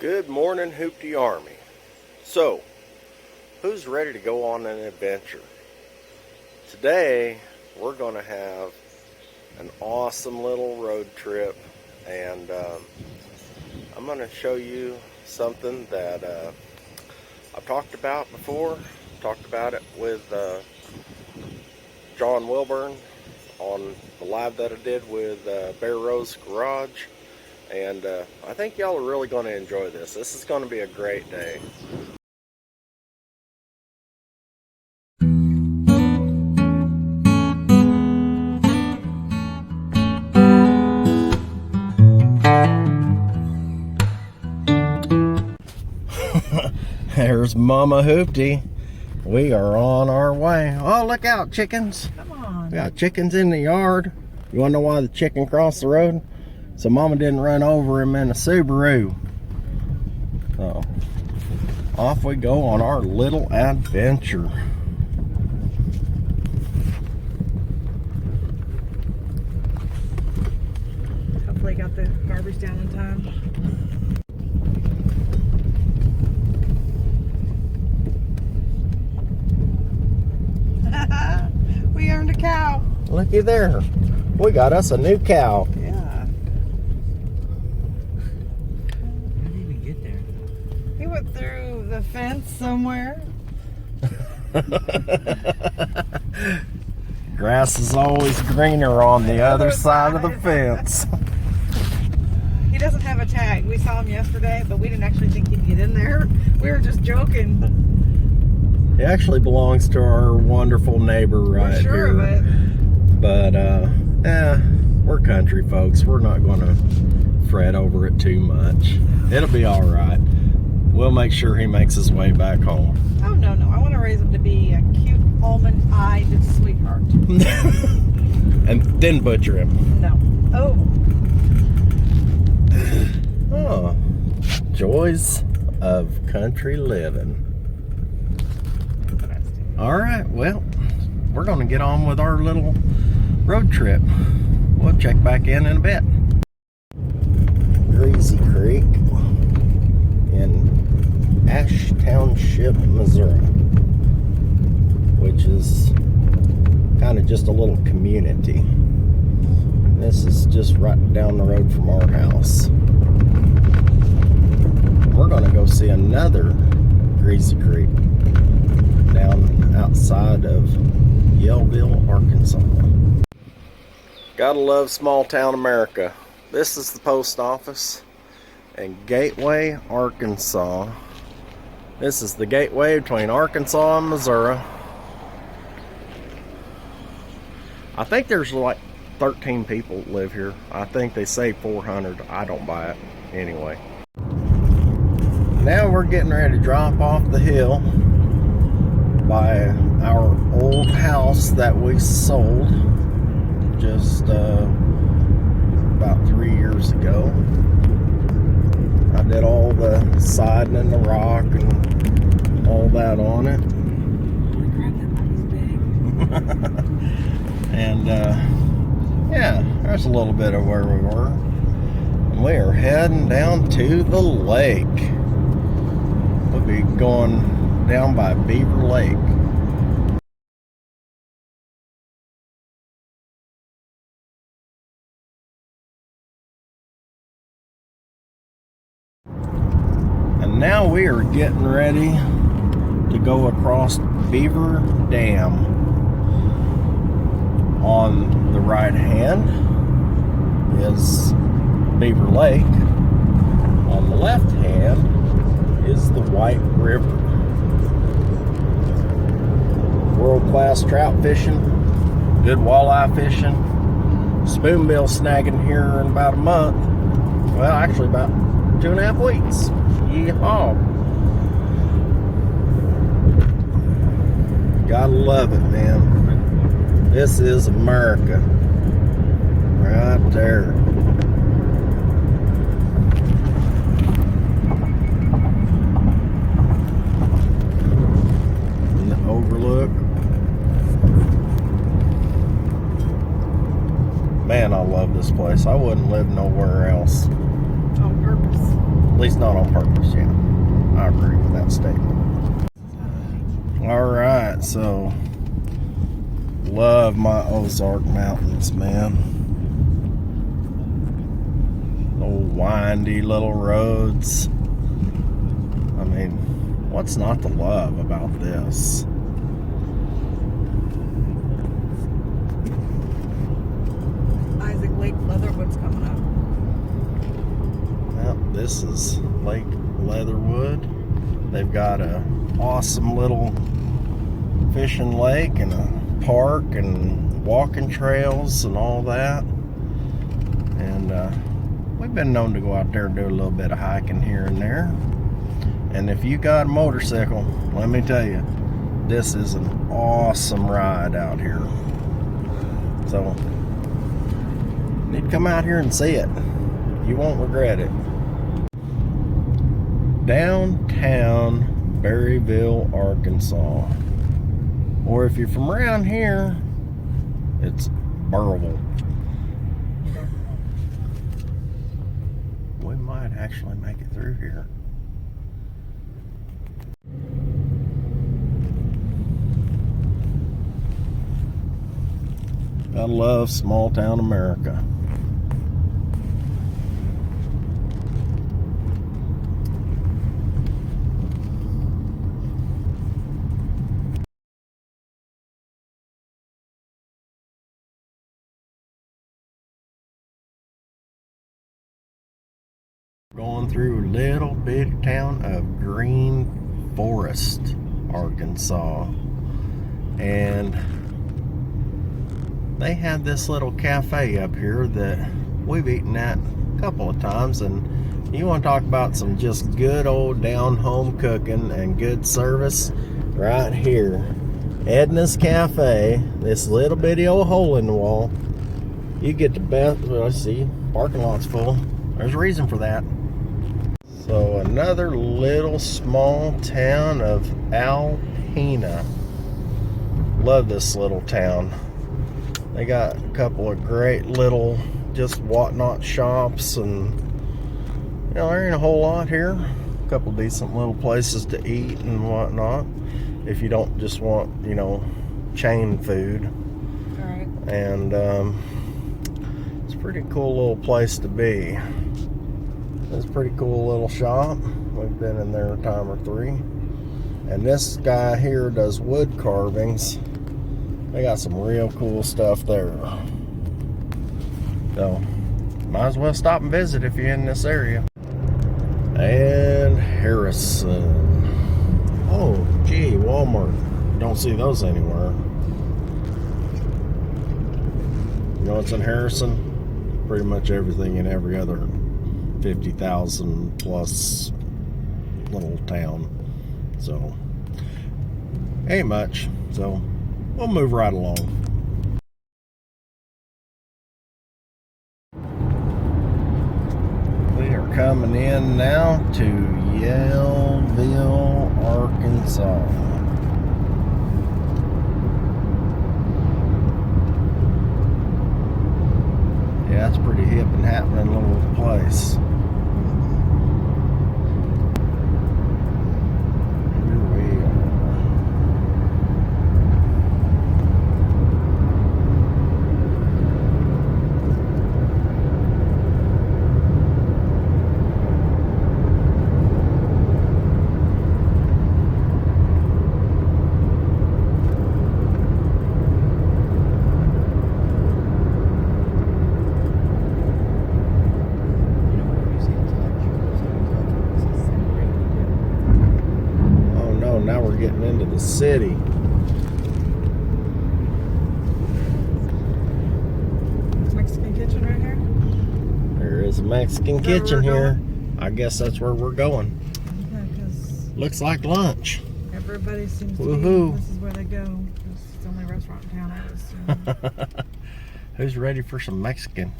Good morning, Hoopty Army. So, who's ready to go on an adventure? Today, we're going to have an awesome little road trip, and I'm going to show you something that I've talked about before. Talked about it with John Wilburn on the live that I did with Bear Rose Garage. And I think y'all are really going to enjoy this. This is going to be a great day. There's Mama Hoopty. We are on our way. Oh, look out, chickens. Come on. We got chickens in the yard. You want to know why the chicken crossed the road? So Mama didn't run over him in a Subaru. So off we go on our little adventure. Hopefully got the garbage down in time. We earned a cow. Looky there. We got us a new cow. Yeah. How did he even get there? He went through the fence somewhere. Grass is always greener on the other side of the fence. He doesn't have a tag. We saw him yesterday, but we didn't actually think he'd get in there. We were just joking. He actually belongs to our wonderful neighbor right We're sure here. of it. But we're country folks. We're not going to fret over it too much. It'll be all right. We'll make sure he makes his way back home. Oh, no. I want to raise him to be a cute, almond-eyed sweetheart. And then butcher him. No. Oh, joys of country living. All right, well, we're going to get on with our little road trip. We'll check back in a bit. Greasy Creek in Ash Township, Missouri, which is kind of just a little community. This is just right down the road from our house. We're going to go see another Greasy Creek down outside of Yellville, Arkansas. Gotta love small town America. This is the post office in Gateway, Arkansas. This is the gateway between Arkansas and Missouri. I think there's like 13 people that live here. I think they say 400. I don't buy it anyway. Now we're getting ready to drop off the hill by our old house that we sold just about 3 years ago. I did all the siding and the rock and all that on it. Holy crap, that body's big. And yeah, there's a little bit of where we were. And we are heading down to the lake. We'll be going down by Beaver Lake. And now we are getting ready to go across Beaver Dam. On the right hand is Beaver Lake. On the left hand is the White River. World-class trout fishing, good walleye fishing, spoonbill snagging here in about a month. Well, actually about 2.5 weeks. Yeehaw. Gotta love it, man. This is America. Right there. And the overlook. Man, I love this place. I wouldn't live nowhere else. On purpose. least not on purpose, yeah. I agree with that statement. Alright, so love my Ozark Mountains, man. Old windy little roads. I mean, what's not to love about this? Isaac Lake Leatherwood's coming up. Well, this is Lake Leatherwood. They've got a awesome little fishing lake and a park and walking trails and all that. And we've been known to go out there and do a little bit of hiking here and there. And if you got a motorcycle, let me tell you, this is an awesome ride out here. So, you need to come out here and see it. You won't regret it. Downtown Berryville, Arkansas. Or if you're from around here, it's Burrillville. We might actually make it through here. I love small town America. Going through little bitty town of Green Forest, Arkansas. And they had this little cafe up here that we've eaten at a couple of times, and you want to talk about some just good old down home cooking and good service right here. Edna's Cafe, this little bitty old hole in the wall. You get the best. Well, I see parking lot's full. There's a reason for that. So another little small town of Alpena. Love this little town. They got a couple of great little just whatnot shops, and you know, there ain't a whole lot here. A couple decent little places to eat and whatnot if you don't just want, you know, chain food. All right. And it's a pretty cool little place to be. It's a pretty cool little shop. We've been in there a time or three. And this guy here does wood carvings. They got some real cool stuff there. So, might as well stop and visit if you're in this area. And Harrison. Oh, gee, Walmart. Don't see those anywhere. You know what's in Harrison? Pretty much everything in every other 50,000 plus little town. So, ain't much. So, we'll move right along. We are coming in now to Yellville, Arkansas. Yeah, it's a pretty hip and happening little place. Getting into the city. Mexican kitchen right here. There is a Mexican kitchen here. I guess that's where we're going. Yeah, because looks like lunch. everybody seems to Woohoo. be. This is where they go. It's the only restaurant in town, I would assume. Who's ready for some Mexican?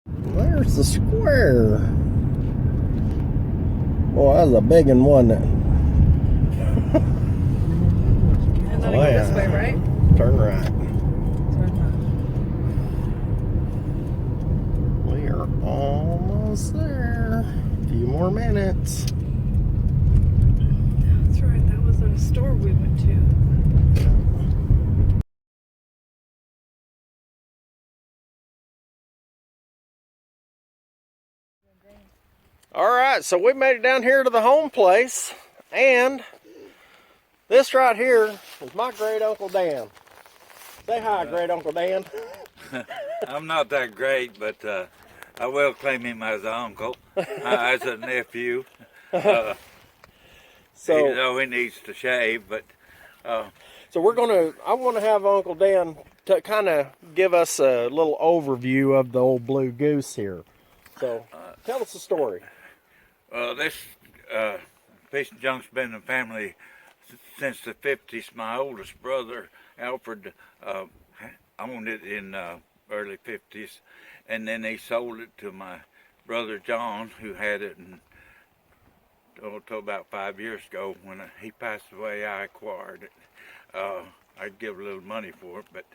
There's the square. Boy, that was a big one, wasn't it? And we went to. All right, so we made it down here to the home place, and this right here is my great Uncle Dan. Say hi, great Uncle Dan. I'm not that great, but I will claim him as an uncle, as a nephew. So, Even though he needs to shave, but so I want to have Uncle Dan to kind of give us a little overview of the old blue goose here. So, tell us the story. this fish and junk's been in the family since the 50s. My oldest brother, Alfred, owned it in early 50s, and then he sold it to my brother John, who had it until about 5 years ago. When he passed away, I acquired it. I'd give a little money for it,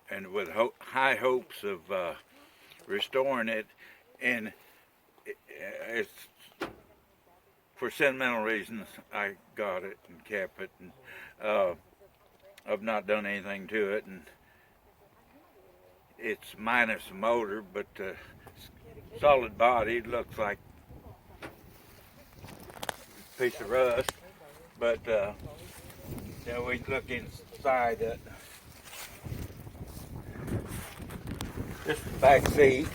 and with high hopes of restoring it, and it's for sentimental reasons I got it and kept it, and I've not done anything to it, and it's minus a motor, but solid body. It looks like a piece of rust, but we look inside it. This is the back seat.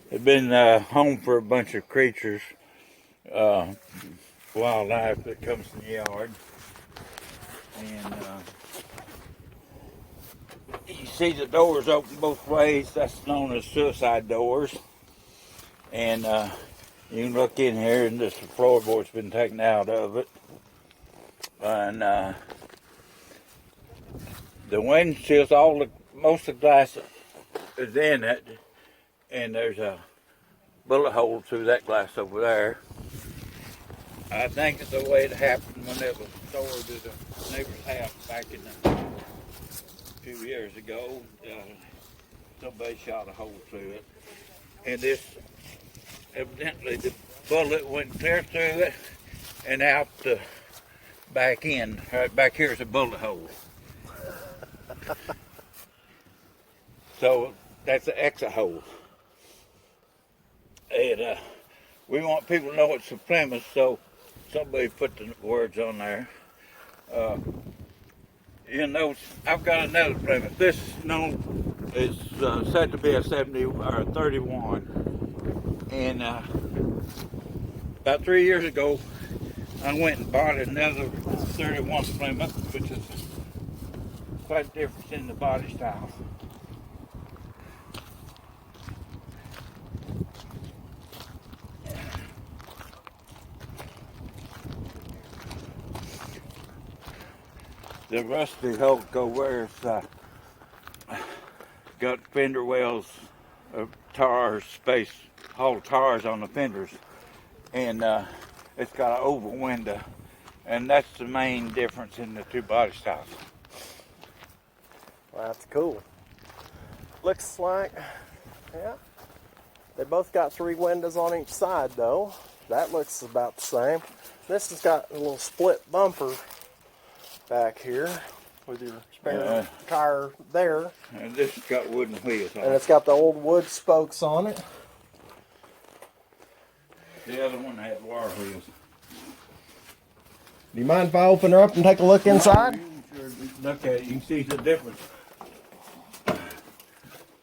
It's been home for a bunch of creatures, wildlife that comes in the yard. And you see the doors open both ways. That's known as suicide doors. And you can look in here, and just the floorboard's been taken out of it. And the windshields, most of the glass is in it, and there's a bullet hole through that glass over there. I think it's the way it happened when it was stored at a neighbor's house back in a few years ago. Somebody shot a hole through it, and evidently the bullet went clear through it and out the back end. Right back here is a bullet hole. So that's an exit hole. And we want people to know it's a premise, so somebody put the words on there. I've got another premise. This is said to be a 70 or a 31. And about 3 years ago, I went and bought another 31 Plymouth, which is quite a difference in the body style. The rusty Hulk over there's got fender wells of tars, hauled tars on the fenders, and it's got an oval window, and that's the main difference in the two body styles. Well, that's cool. Looks like, yeah, they both got 3 windows on each side though. That looks about the same. This has got a little split bumper back here with your spare tire there. And this has got wooden wheels on it. And it's got the old wood spokes on it. The other one had wire wheels. Do you mind if I open her up and take a look inside? Sure, look at it. You can see the difference.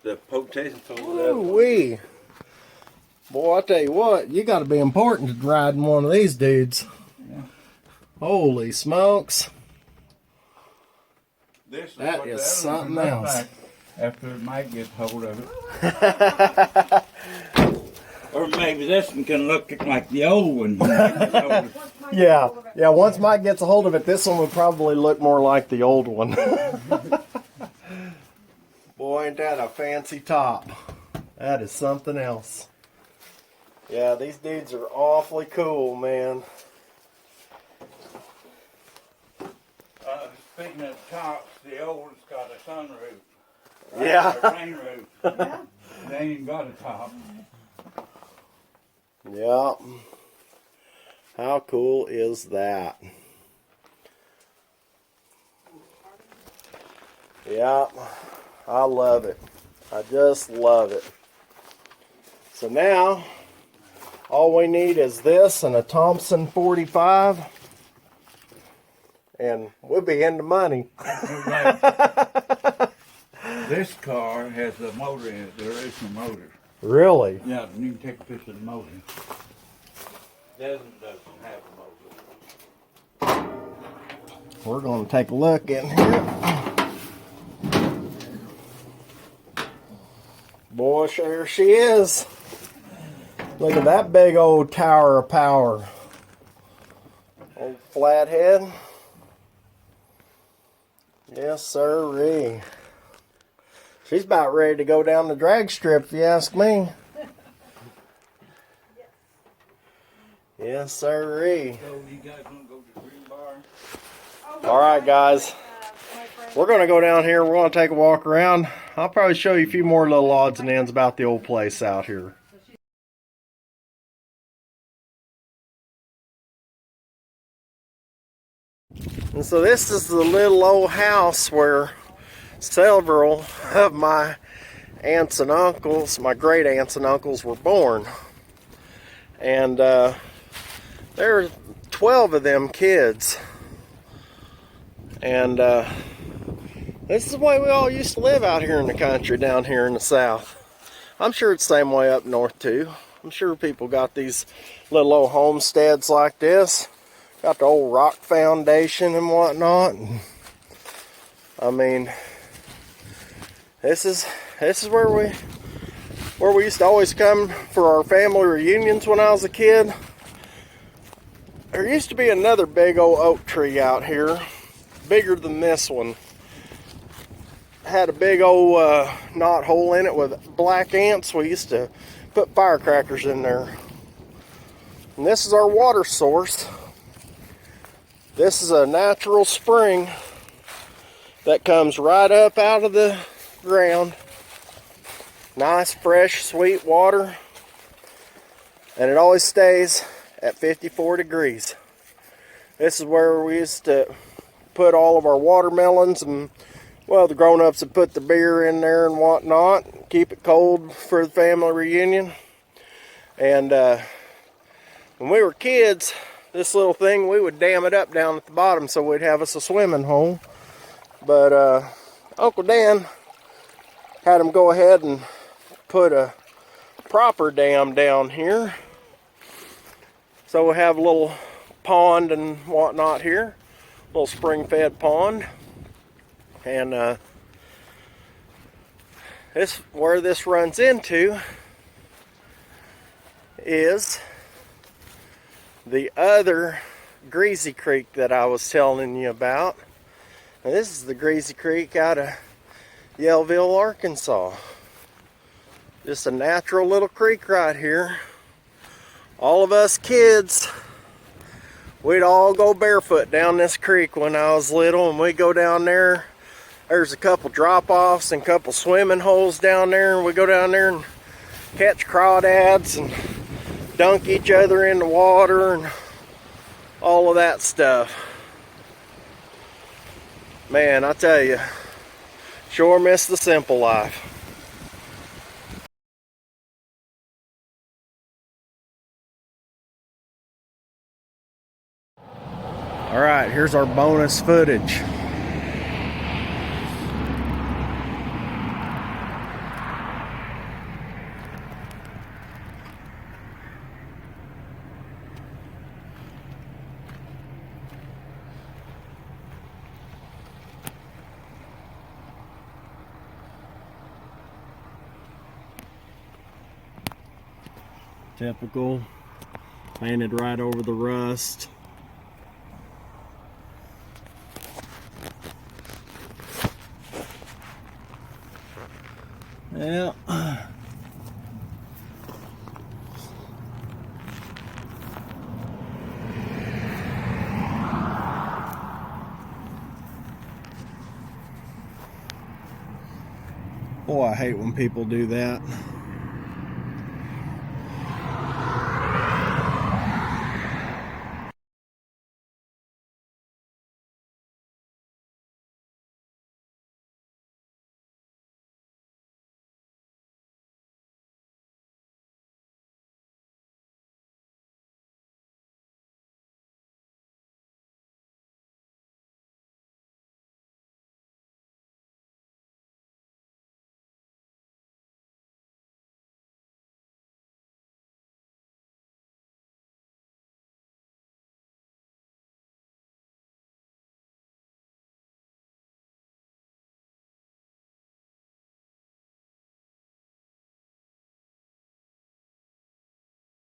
The potatoes over there. Ooh-wee. Boy, I tell you what, you got to be important to riding one of these dudes. Yeah. Holy smokes. That is something else. After Mike gets hold of it. Or maybe this one can look like the old one. Yeah, once Mike gets a hold of it, this one would probably look more like the old one. Boy, ain't that a fancy top. That is something else. Yeah, these dudes are awfully cool, man. Speaking of tops, the old one's got a sunroof. Right? Yeah. A rain roof. They ain't even got a top. Yeah. How cool is that? Yeah, I love it. I just love it. So now, all we need is this and a Thompson 45, and we'll be in the money. This car has a motor in it. There is no motor. Really? Yeah, you can take a picture of the motor. Doesn't have a motor. We're going to take a look in here. Boy, there she is. Look at that big old tower of power. Old flathead. Yes, sirree. She's about ready to go down the drag strip, if you ask me. Yes, sirree. So you guys want to go to the green bar? All right, guys. We're going to go down here. We're going to take a walk around. I'll probably show you a few more little odds and ends about the old place out here. And so this is the little old house where several of my aunts and uncles, my great aunts and uncles, were born. And there are 12 of them kids. And this is the way we all used to live out here in the country, down here in the South. I'm sure it's the same way up north too. I'm sure people got these little old homesteads like this. Got the old rock foundation and whatnot. I mean, this is where we used to always come for our family reunions when I was a kid. There used to be another big old oak tree out here, bigger than this one. Had a big old knot hole in it with black ants. We used to put firecrackers in there. And this is our water source. This is a natural spring that comes right up out of the ground. Nice, fresh, sweet water. And it always stays at 54 degrees. This is where we used to put all of our watermelons, and well, the grown-ups would put the beer in there and whatnot, keep it cold for the family reunion. And when we were kids, this little thing, we would dam it up down at the bottom so we'd have us a swimming hole. But Uncle Dan had him go ahead and put a proper dam down here. So we have a little pond and whatnot here, a little spring-fed pond. And where this runs into is the other Greasy Creek that I was telling you about. And this is the Greasy Creek out of Yellville, Arkansas. Just a natural little creek right here. All of us kids, we'd all go barefoot down this creek when I was little, and we'd go down there. There's a couple drop-offs and a couple swimming holes down there, and we go down there and catch crawdads and dunk each other in the water and all of that stuff. Man, I tell you, sure miss the simple life. All right, here's our bonus footage. Typical, painted right over the rust. Yeah. Boy, I hate when people do that.